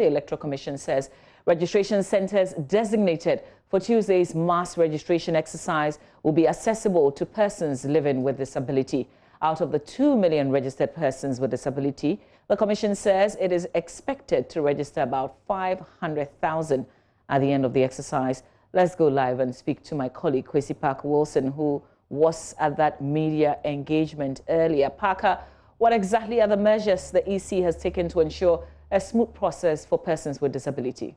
The Electoral Commission says registration centers designated for Tuesday's mass registration exercise will be accessible to persons living with disability. Out of the 2 million registered persons with disability, the Commission says it is expected to register about 500,000 at the end of the exercise. Let's go live and speak to my colleague, Kwesi Parker Wilson, who was at that media engagement earlier. Parker, what exactly are the measures the EC has taken to ensure a smooth process for persons with disability?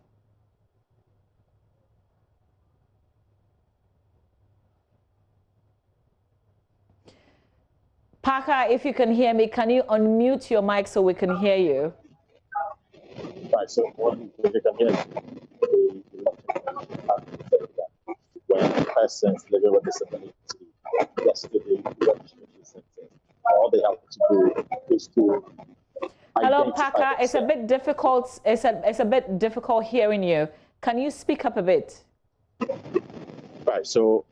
Parker, if you can hear me, can you unmute your mic so we can hear you? Right, so when you can hear me, when persons living with disability yesterday, all they have to do is to Hello, Parker. It's a bit difficult. It's a bit difficult hearing you. Can you speak up a bit? Right. So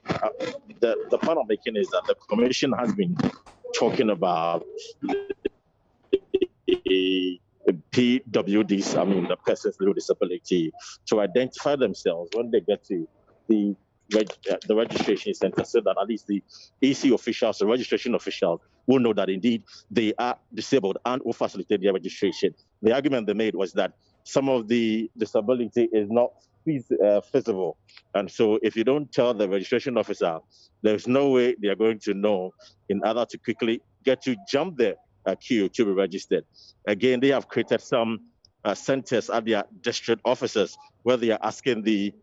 the point I'm making is that the Commission has been talking about the PWDs, I mean the persons with disability, to identify themselves when they get to the registration center, so that at least the EC officials, the registration officials, will know that indeed they are disabled and will facilitate their registration. The argument they made was that some of the disability is not feasible. And so if you don't tell the registration officer, there's no way they are going to know in order to quickly get to jump the queue to be registered. Again, they have created some centers at their district offices where they are asking the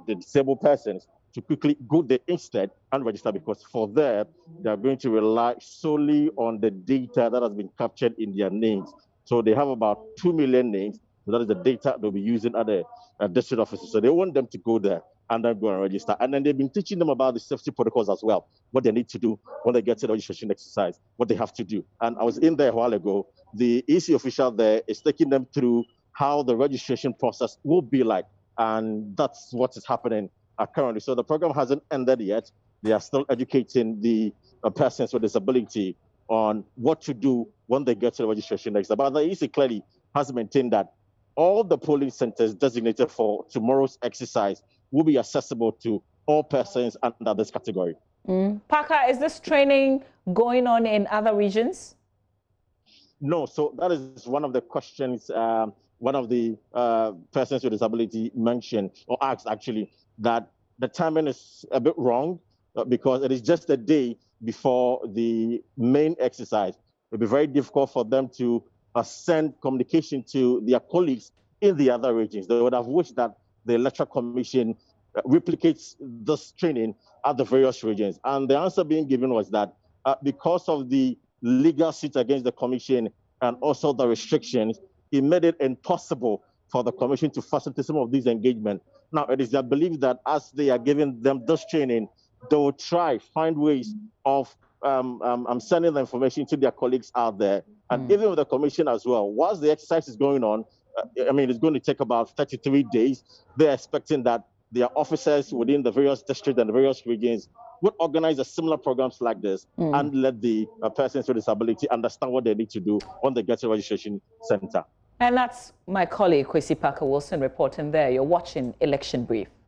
disabled persons to quickly go there instead and register, because for that, they are going to rely solely on the data that has been captured in their names. So they have about 2 million names. So that is the data they'll be using at the district offices. So they want them to go there and then go and register. And then they've been teaching them about the safety protocols as well, what they need to do when they get to the registration exercise, what they have to do. And I was in there a while ago. The EC official there is taking them through how the registration process will be like. And that's what is happening currently. So the program hasn't ended yet. They are still educating the persons with disability on what to do when they get to the registration exercise. But the EC clearly has maintained that all the polling centers designated for tomorrow's exercise will be accessible to all persons under this category. Parker, is this training going on in other regions? No, so that is one of the questions one of the persons with disability mentioned or asked, actually, that the timing is a bit wrong because it is just a day before the main exercise. It will be very difficult for them to send communication to their colleagues in the other regions. They would have wished that the Electoral Commission replicates this training at the various regions. And the answer being given was that because of the legal suit against the Commission and also the restrictions, it made it impossible for the Commission to facilitate some of these engagements. Now, it is their belief that as they are giving them this training, they will find ways of sending the information to their colleagues out there. And even with the Commission as well, whilst the exercise is going on, I mean, it's going to take about 33 days. They're expecting that their officers within the various districts and the various regions would organize a similar programs like this and let the persons with disability understand what they need to do when they get to the registration center. And that's my colleague, Kwesi Parker Wilson, reporting there. You're watching Election Brief.